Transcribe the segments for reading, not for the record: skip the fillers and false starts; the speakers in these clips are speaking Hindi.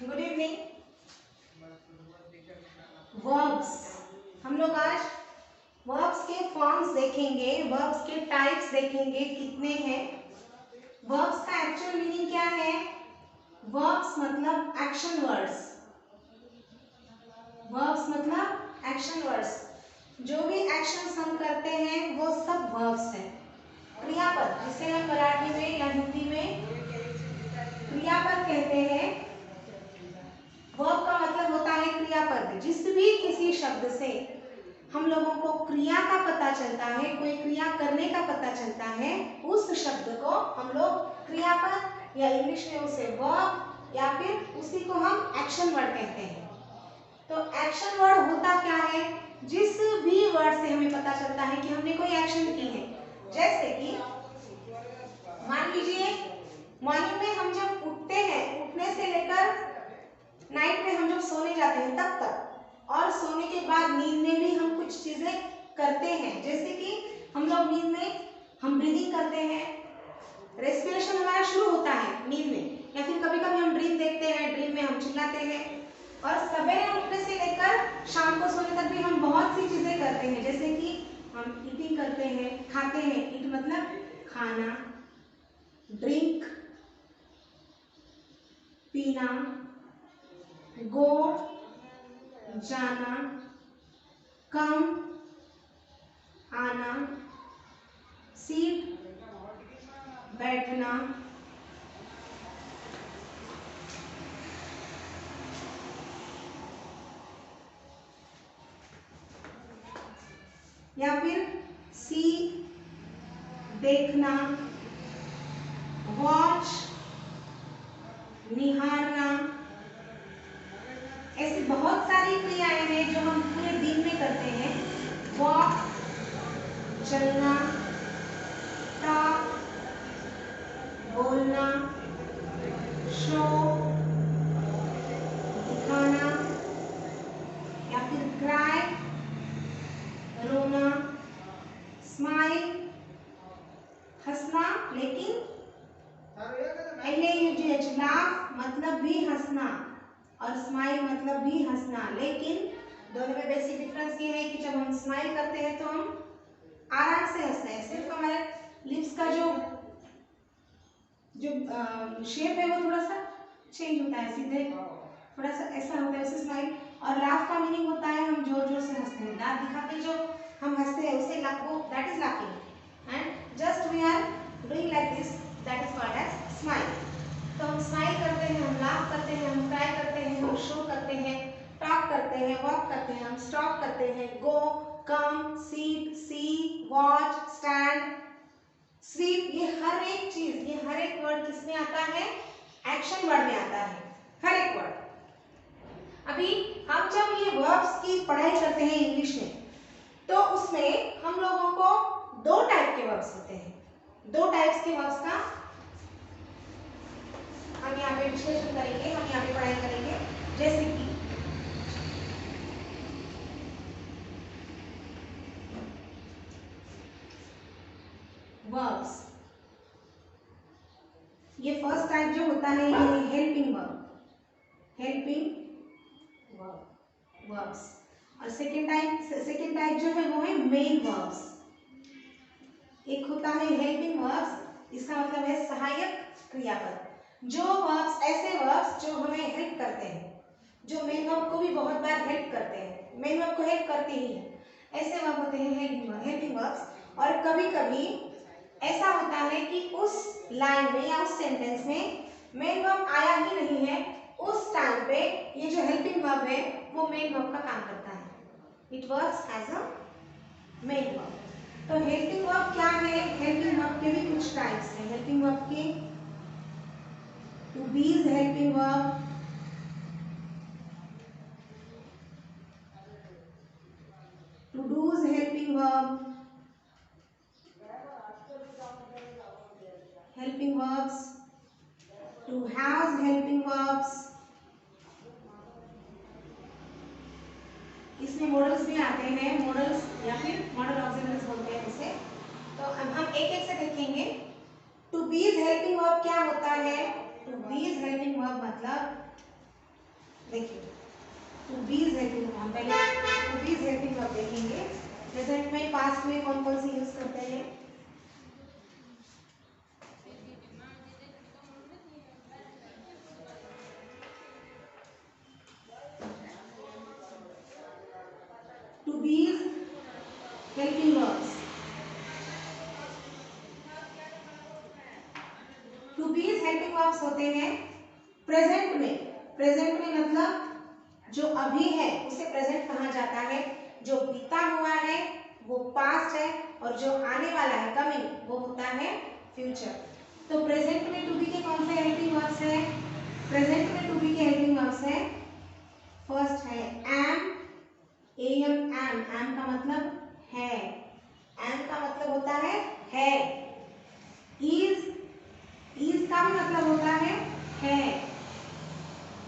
Good evening. वर्ब्स, हम लोग आज वर्ब्स के फॉर्म्स देखेंगे, वर्ब्स के टाइप्स देखेंगे कितने हैं। वर्ब्स का एक्चुअल मीनिंग क्या है? वर्ब्स मतलब एक्शन वर्ड्स। वर्ब्स मतलब एक्शन वर्ड्स, जो भी एक्शंस हम करते हैं वो सब वर्ब्स हैं। क्रियापद, जिसे हम मराठी में या हिंदी में क्रियापद कहते हैं। वर्ब का मतलब होता है क्रियापद। जिस भी किसी शब्द से हम लोगों को क्रिया का पता चलता है, कोई क्रिया करने का पता चलता है, उस शब्द को हम लोग क्रियापद या इंग्लिश में उसे वर्ब या फिर उसी को हम एक्शन वर्ड कहते हैं। तो एक्शन वर्ड होता क्या है? जिस भी वर्ड से हमें पता चलता है कि हमने कोई एक्शन की है। जैसे कि मान लीजिए मॉर्निंग में हम जब उठते हैं, उठने से लेकर नाइट में हम जब सोने जाते हैं तब तक, और सोने के बाद नींद में भी हम कुछ चीजें करते हैं। जैसे कि हम लोग नींद में हम ब्रीदिंग करते हैं, रेस्पिरेशन हमारा शुरू होता है नींद में, या फिर कभी कभी हम ड्रीम देखते हैं, ड्रीम में हम चिल्लाते हैं। और सवेरे उठने से लेकर शाम को सोने तक भी हम बहुत सी चीजें करते हैं। जैसे कि हम ईटिंग करते हैं, खाते हैं। ईट मतलब खाना, ड्रिंक पीना, गो जाना, कम आना, सीट बैठना, या फिर सी देखना, वॉच निहारना। ऐसी बहुत सारी क्रियाएं हैं जो हम पूरे दिन में करते हैं। वॉक चलना, टॉक बोलना, शो दिखाना, या फिर क्राई रोना, स्माइल हंसना, लेकिन LAUGH लाफ मतलब भी हंसना और स्माइल मतलब भी हंसना। लेकिन दोनों में बेसिक डिफरेंस ये है कि जब हम स्माइल करते हैं तो हम आराम से हंसते हैं, सिर्फ हमारे लिप्स का जो शेप है वो थोड़ा सा चेंज होता है, सीधे थोड़ा सा ऐसा होता है उसे स्माइल। और लाफ का मीनिंग होता है हम जोर जोर से हंसते हैं, दांत दिखा के जो हम हंसते हैं उसे that is laughing. And just we are doing like this, that is called as smile. तो हम स्माइल करते हैं, हम लाफ करते हैं, हम क्राई करते हैं, हम शो करते हैं, टॉक करते हैं, वॉक करते हैं, हम स्टॉप करते हैं, गो कम सीट सी वॉच स्टैंड स्वीप। ये हर एक चीज, ये हर एक वर्ड किसमें आता है? एक्शन वर्ड में आता है, हर एक वर्ड। अभी हम जब ये वर्ब्स की पढ़ाई करते हैं इंग्लिश में, तो उसमें हम लोगों को दो टाइप के वर्ब्स होते हैं। दो टाइप्स के वर्ब्स का हम यहाँ पे विश्लेषण करेंगे, हम यहाँ पे पढ़ाई करेंगे। जैसे कि वर्ब्स, ये फर्स्ट टाइप जो होता है ये हेल्पिंग वर्ब, हेल्पिंग वर्ब्स। और सेकेंड टाइप जो है वो है मेन वर्ब्स। एक होता है हेल्पिंग वर्ब्स, इसका मतलब है सहायक क्रियापद। जो वर्ब्स, ऐसे वर्ब्स जो हमें हेल्प करते हैं, जो मेन वर्ब को भी बहुत बार हेल्प करते हैं, मेन वर्ब को हेल्प करते ही हैं, ऐसे वर्ब होते हैं हेल्पिंग वर्ब्स। और कभी कभी ऐसा होता है कि उस लाइन में या उस सेंटेंस में मेन वर्ब आया ही नहीं है, उस टाइम पे ये जो हेल्पिंग वर्ब है वो मेन वर्ब का काम करता है। It works as a main verb. तो हेल्पिंग वर्ब क्या है? हेल्पिंग वर्ब के भी कुछ टाइप्स हैं। हेल्पिंग वर्ब के to be is helping verb, to do is helping verb, helping verbs, to have helping verbs। इसमें मॉडल्स भी आते हैं, मॉडल्स या फिर मॉडल ऑक्सिलरीज बोलते हैं इसे। तो हम एक एक से देखेंगे। To be is helping verb क्या होता है? To be is helping verb मतलब देखिए टू बीज हेल्पिंग, हम पहले टू बीज हेल्पिंग वर्ब देखेंगे। प्रेजेंट में, पास्ट में कौन कौन सी यूज करते हैं? To be's helping verbs, to be's helping verbs होते हैं प्रेजेंट में। प्रेजेंट में मतलब जो अभी है उसे प्रेजेंट कहा जाता है, जो बीता हुआ है वो पास्ट है, और जो आने वाला है कमिंग वो होता है फ्यूचर। तो प्रेजेंट में टू बी के कौन से हेल्पिंग वर्ब्स हैं? प्रेजेंट में टू बी के हेल्पिंग वर्ब्स हैं, फर्स्ट है एम, एम का मतलब है, एम का मतलब होता है। इज का भी मतलब होता है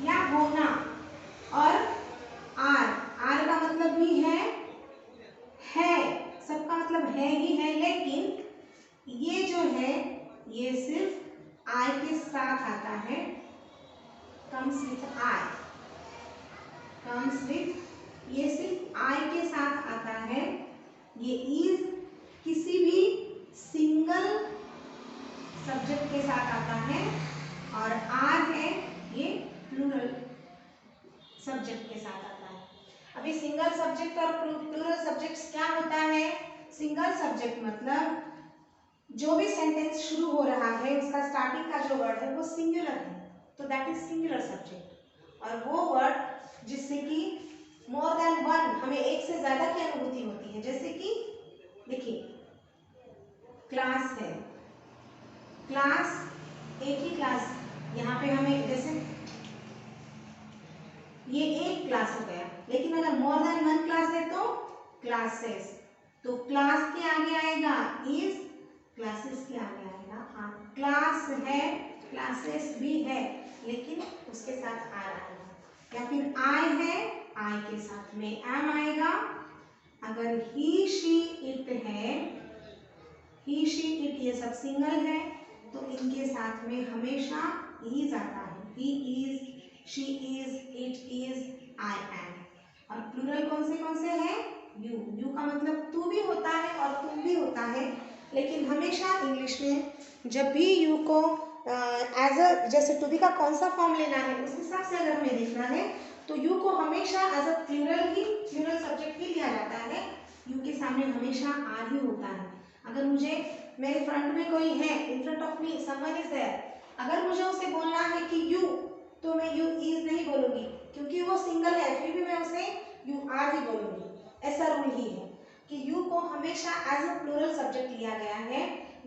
या होना, और आर का मतलब भी है, सबका मतलब है ही है, लेकिन ये जो है ये सिर्फ आई के साथ आता है, कम्स विथ आई, ये सिर्फ आई के साथ आता है। ये इज किसी भी सिंगल सब्जेक्ट के साथ आता है, और आर है ये प्लूरल सब्जेक्ट के साथ आता है। अभी सिंगल सब्जेक्ट और प्लूरल सब्जेक्ट्स क्या होता है? सिंगल सब्जेक्ट मतलब जो भी सेंटेंस शुरू हो रहा है उसका स्टार्टिंग का जो वर्ड है वो सिंगुलर है, तो दैट इज सिंगुलर सब्जेक्ट। और वो वर्ड जिससे कि मोर देन वन, हमें एक से ज्यादा की अनुभूति होती है, जैसे कि देखिए क्लास है, क्लास एक ही क्लास, यहाँ पे हमें जैसे ये एक क्लास हो गया, लेकिन अगर मोर देन वन क्लास है तो क्लासेस, तो क्लास के आगे आएगा इज, क्लासेस के आगे आएगा आर। क्लास है, क्लासेस भी है, लेकिन उसके साथ आर आएगा, या फिर आई है, आई के साथ में एम आएगा। अगर ही शी इट है, ही शी इट ये सब सिंगल है, तो इनके साथ में हमेशा इज आता है, he is, she is, it is, I am. और प्लूरल कौन से हैं? यू का मतलब तू भी होता है और तुम भी होता है, लेकिन हमेशा इंग्लिश में जब भी यू को एज अ, जैसे टू बी का कौन सा फॉर्म लेना है उस हिसाब से अगर हमें देखना है तो यू को हमेशा एज अ प्लूरल सब्जेक्ट ही लिया जाता है। यू के सामने हमेशा आर ही होता है। अगर मुझे, मेरे फ्रंट में कोई है, in front of me someone is there, अगर मुझे उसे बोलना है कि यू, तो मैं यू इज नहीं बोलूंगी, क्योंकि वो सिंगल है, फिर भी मैं उसे यू आर ही बोलूंगी। ऐसा रूल ही है कि यू को हमेशा एज अ प्लूरल सब्जेक्ट लिया गया है।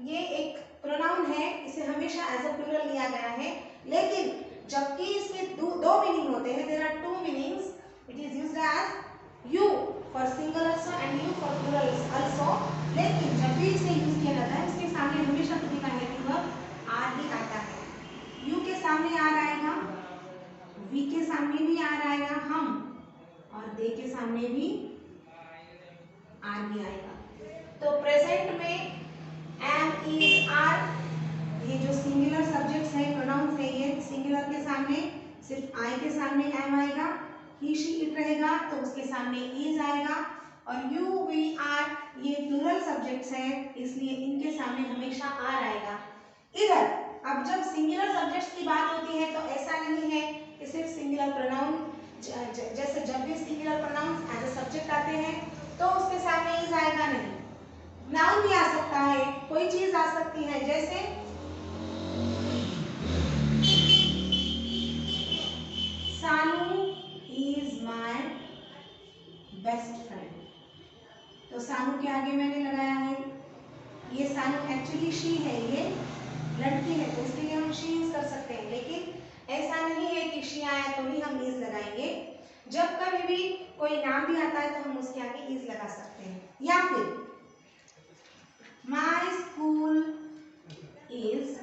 ये एक प्रोनाउन है, इसे हमेशा एज अ प्लूरल लिया गया है, लेकिन जबकि इसमें दो मीनिंग होते हैं, there are two meanings, it is used as you for single also and you for plural also, लेकिन जब भी इसे यूज किया जाता है उसके सामने हमेशा टू बी का हेल्पिंग वर्ब आर ही आता है। यू के सामने आर आएगा, वी के सामने भी आर आएगा, हम, और दे के सामने भी आर ही आएगा। तो प्रेजेंट में एम, इज, आर, ये जो सिंगुलर सब्जेक्ट्स हैं, प्रोनाउंस है, ये सिंगुलर के सामने सिर्फ आई के सामने एम आएगा, ही शी इट रहेगा तो उसके सामने इज आएगा, और यू वी आर ये प्लूरल सब्जेक्ट्स हैं, इसलिए इनके सामने हमेशा आर आएगा। इधर अब जब सिंगुलर सब्जेक्ट्स की बात होती है तो ऐसा नहीं है कि सिर्फ सिंगुलर प्रोनाउन, जैसे जब भी singular pronouns as a subject आते हैं तो उसके सामने इज आएगा नहीं, नाउन भी आ सकता है, कोई चीज आ सकती है, जैसे सानू इज माय बेस्ट फ्रेंड, तो सानू के आगे मैंने लगाया है, ये सानू एक्चुअली शी है, ये लड़की है, तो इसके लिए हम शी यूज कर सकते हैं, लेकिन ऐसा नहीं है कि शी आया तो ही हम इज लगाएंगे। जब कभी भी कोई नाम भी आता है तो हम उसके आगे इज लगा सकते हैं। या फिर my school is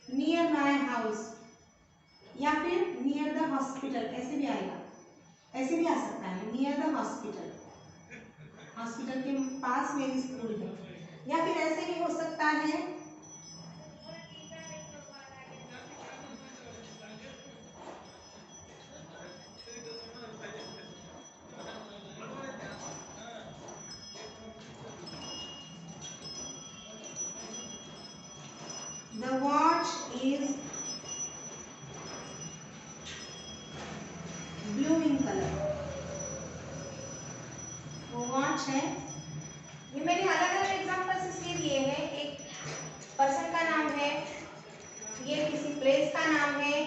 near my house, या फिर नियर द हॉस्पिटल, ऐसे भी आएगा, ऐसे भी आ सकता है, नियर द हॉस्पिटल, हॉस्पिटल के पास मेरी स्कूल है। या फिर ऐसे भी हो सकता है The watch is blue in color. वो वॉच है। ये मैंने अलग अलग एग्जाम्पल्स इसलिए दिए हैं, एक पर्सन का नाम है, ये किसी प्लेस का नाम है,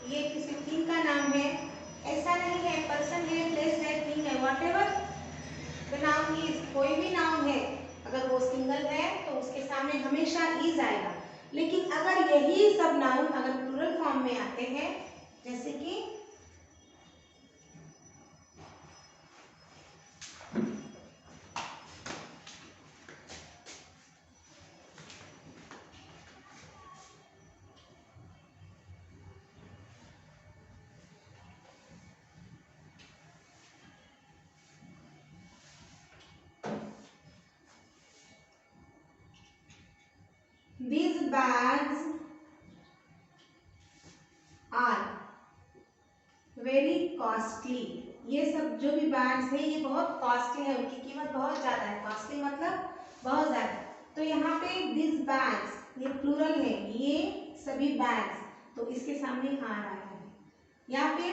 ये किसी थिंग का नाम है। ऐसा नहीं है पर्सन है, प्लेस है, थिंग है, व्हाटएवर द नाउन इज, कोई भी नाउन है अगर वो सिंगल है तो उसके सामने हमेशा इज आएगा। लेकिन अगर यही सब नाउन अगर प्लूरल फॉर्म में आते हैं, जैसे कि these bags are very costly, ये सब जो भी बैग्स है ये बहुत कॉस्टली है, उनकी कीमत बहुत ज्यादा है। कॉस्टली मतलब बहुत ज्यादा। तो यहाँ पे दिस बैग्स ये प्लूरल है, ये सभी बैग्स, तो इसके सामने आ रहा है। या फिर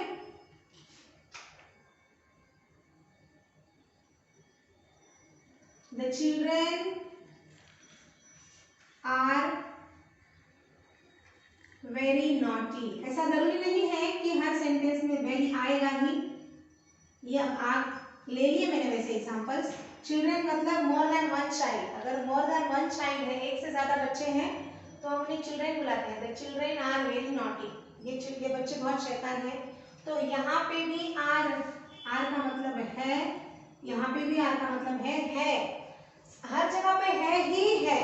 the children are very naughty. ऐसा जरूरी नहीं है कि हर सेंटेंस में वेरी आएगा ही। ये अब आप ले लिए मैंने वैसे एग्जांपल्स। चिल्ड्रेन मतलब मोर देन वन चाइल्ड, अगर मोर देन वन चाइल्ड है, एक से ज्यादा बच्चे हैं तो हम उन्हें चिल्ड्रेन बुलाते हैं। The children are very naughty, ये बच्चे बहुत शैतान हैं। तो यहाँ पे भी आर का मतलब है, यहाँ पे भी आर का मतलब है। हर जगह पे है ही है,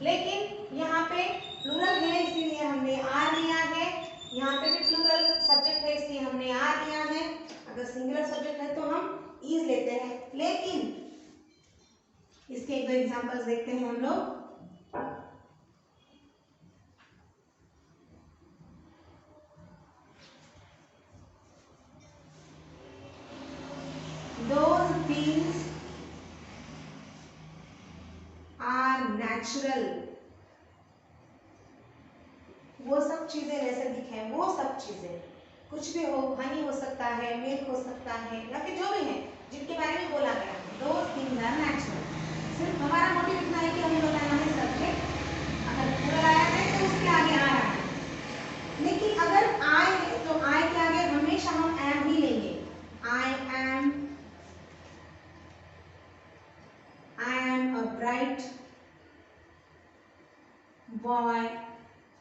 लेकिन यहाँ पे प्लूरल है इसीलिए हमने आर लिया है। यहाँ पे भी प्लूरल सब्जेक्ट है इसलिए हमने आर लिया है। अगर सिंगुलर सब्जेक्ट है तो हम इज लेते हैं। लेकिन इसके एक दो एग्जांपल्स देखते हैं हम लोग। Those things are natural, वो सब चीजें नैसर्गिक हैं। वो सब चीजें कुछ भी हो, हनी हो सकता है, मिल्क हो सकता है, या फिर जो भी है जिनके बारे में बोला गया है, those things are natural। सिर्फ हमारा मोटिव इतना है कि हमें बताना है सब्जेक्ट अगर पूरा आया है तो उसके आगे आ रहा है। लेकिन अगर आई है तो आई के आगे हमेशा हम एम ही लेंगे। I am a bright boy,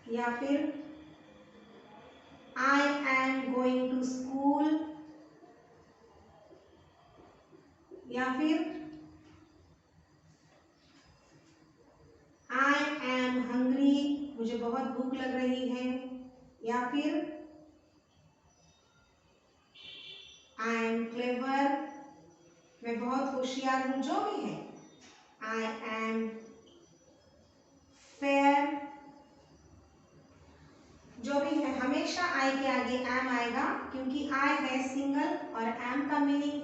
या फिर I am going to school, या फिर I am hungry, मुझे बहुत भूख लग रही है, या फिर I am clever, मैं बहुत होशियार हूँ, जो भी है। I am fair, जो भी है हमेशा आई के आगे एम आएगा, क्योंकि आई है सिंगल और एम का मीनिंग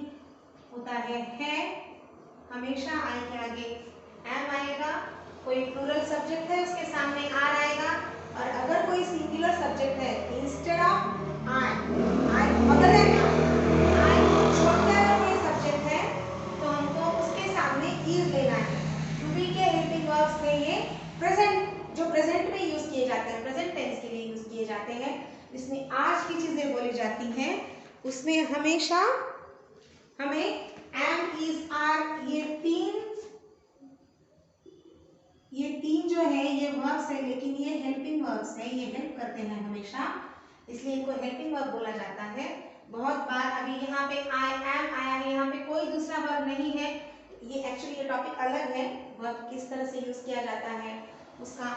होता है। हमेशा आई के आगे एम आएगा। कोई प्लूरल सब्जेक्ट है उसके सामने आर आएगा, और अगर कोई सिंगुलर सब्जेक्ट है instead of I other than I छोड़ के अगर कोई सब्जेक्ट है तो हमको उसके सामने इज लेना है। टू बी के हेल्पिंग वर्ब्स में ये प्रेजेंट, जो प्रेजेंट में यूज किए जाते हैं, प्रेजेंट टेंस के लिए यूज किए जाते हैं, जिसमें आज की चीजें बोली जाती हैं, उसमें हमेशा हमें एम इज आर ये तीन जो है ये वर्ब्स है, लेकिन ये हेल्पिंग वर्ब्स है, ये हेल्प करते हैं हमेशा, इसलिए इनको हेल्पिंग वर्ब बोला जाता है। बहुत बार अभी यहाँ पे आई एम आया है, यहाँ पे कोई दूसरा वर्ब नहीं है। ये एक्चुअली ये टॉपिक अलग है, वर्ब किस तरह से यूज किया जाता है, उसका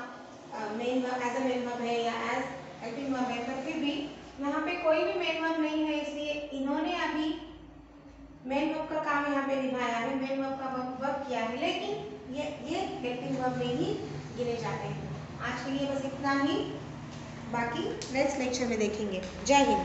main verb as a main verb है या एज हेल्पिंग वर्ब है, पर फिर भी यहाँ पे कोई भी मेन वर्ब नहीं है, इसलिए इन्होंने अभी मेन वर्ब का काम यहाँ पे निभाया है, मेन वर्ब का वर्ब किया है, लेकिन ये हेल्पिंग वर्ब में ही गिने जाते हैं। आज के लिए बस इतना ही, बाकी नेक्स्ट लेक्चर में देखेंगे। जय हिंद।